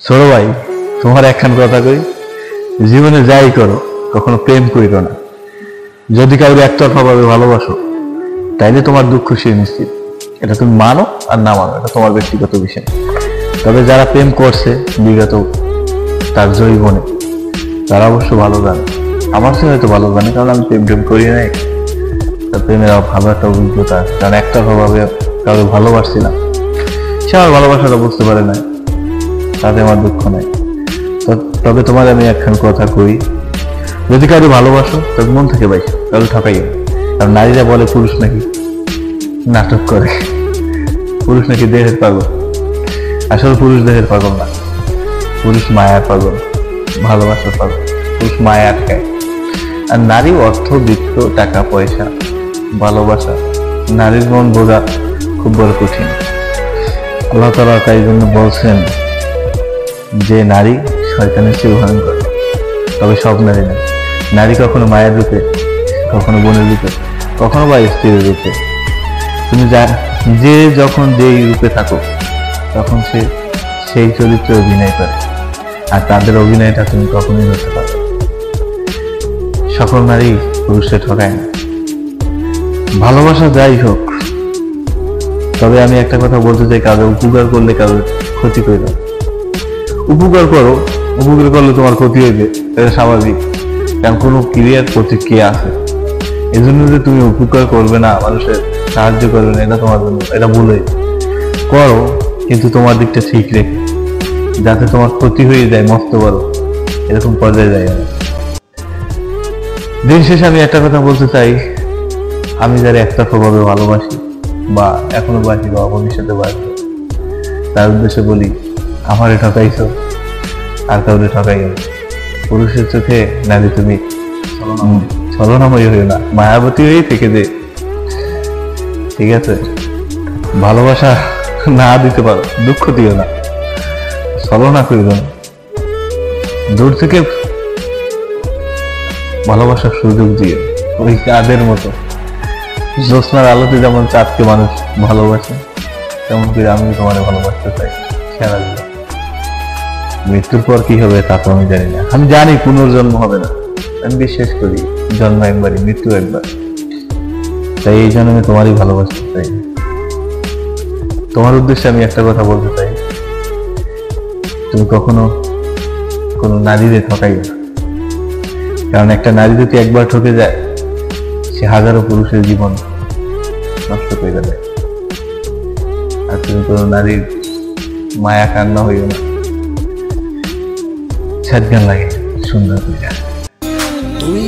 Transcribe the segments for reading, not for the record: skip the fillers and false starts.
ছোট ভাই, তোমার একখান কথা কই, জীবনে যাই করো কখনো প্রেম কইরো না। যদি কাউকে একতরফা ভাবে ভালোবাসো তাইলে তোমার দুঃখ সে নিশ্চিত। এটা তুমি মানো আর না মানো, এটা তোমার ব্যক্তিগত বিষয়। তবে যারা প্রেম করছে বিগত তার জৈবনে, তারা অবশ্য ভালো জানে। আমার সঙ্গে হয়তো ভালো জানে, কারণ আমি প্রেম করি নাই। প্রেমের ভালো একটা অভিজ্ঞতা আছে, কারণ একতরফা ভাবে কাউকে ভালোবাসছিলাম, সে আমার ভালোবাসাটা বুঝতে পারে না, তাতে আমার দুঃখ নাই। তবে তোমার আমি একখান কথা কই, যদি কারো ভালোবাসো তবে মন থেকে বাইসো, কারো ঠকাইও। কারণ নারীরা বলে পুরুষ নাকি নাটক করে, পুরুষ নাকি দেহের পাগল। আসলে পুরুষ দেহের পাগল না, পুরুষ মায়ার পাগল, ভালোবাসার পাগল। পুরুষ মায়া আটকায়, আর নারী অর্থ, বৃত্ত, টাকা পয়সা, ভালোবাসা। নারীর মন বোঝা খুব বড় কঠিন। আল্লাহ তাআলা তাই জন্য বলছেন যে নারী শয়তানের চেয়ে ভয়ঙ্কর। তবে সব নারী না, নারী কখনো মায়ের রূপে, কখনো বোনের রূপে, কখনো বা স্ত্রীর রূপে। তুমি যে যখন যেই রূপে থাকো তখন সে সেই চরিত্রে অভিনয় করে, আর তাদের অভিনয়টা তুমি কখনোই ধরতে পারো। সকল নারী পুরুষে ঠকায় না, ভালোবাসা যাই হোক। তবে আমি একটা কথা বলতে চাই, কারো উপকার করলে কারো ক্ষতি করে না। উপকার করো, উপকার করলে তোমার ক্ষতি হইবে, এটা স্বাভাবিক, কারণ কোনো ক্রিয়ার প্রতিক্রিয়া আছে। এই জন্য যে তুমি উপকার করবে না, মানুষের সাহায্য করবে না, এটা তোমার জন্য, এটা ভুলে করো, কিন্তু তোমার দিকটা ঠিক রেখে, যাতে তোমার ক্ষতি হয়ে যায় মস্ত বড়, এরকম পর্যায়ে যায় না। দিন শেষে আমি একটা কথা বলতে চাই, আমি যারা একতরফা ভাবে ভালোবাসি বা এখনো বাসি বা ভবিষ্যতে বাসি, তার উদ্দেশ্যে বলি, আমারে ঠকাইছো আর কাউরে ঠকাইও। পুরুষের চোখে নারী তুমি ছলনাময়ী হইও না, মায়াবতী হয়েই থেকে যে, ঠিক আছে? ভালোবাসা না দিতে পারো, দুঃখ দিও না, ছলনা করিও না। দূর থেকে ভালোবাসার সুযোগ দিয়ে, ওই চাঁদের মতো জ্যোৎস্নার আলোতে যেমন চাঁদকে মানুষ ভালোবাসে, তেমন করে আমি তোমার ভালোবাসতে চাই সারা জীবন। মৃত্যুর পর কি হবে তা তো আমি জানি না, আমি জানি পুনর্জন্ম হবে না, আমি বিশ্বাস করি জন্ম একবারই, মৃত্যু একবার। তাই এই জন্য আমি তোমারই ভালোবাসতে চাই। তোমার উদ্দেশ্যে আমি একটা কথা বলতে চাই, তুমি কখনো কোনো নারীরে ঠকাইও না, কারণ একটা নারী যদি একবার ঠকে যায়, সে হাজারো পুরুষের জীবন নষ্ট করে দেয়। আর তুমি কোনো নারীর মায়া কান্না হইও না, ছাদ গান লাগে সুন্দর করে। তুই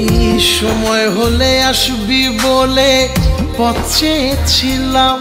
সময় হলে আসবি বলে পথ চেয়েছিলাম।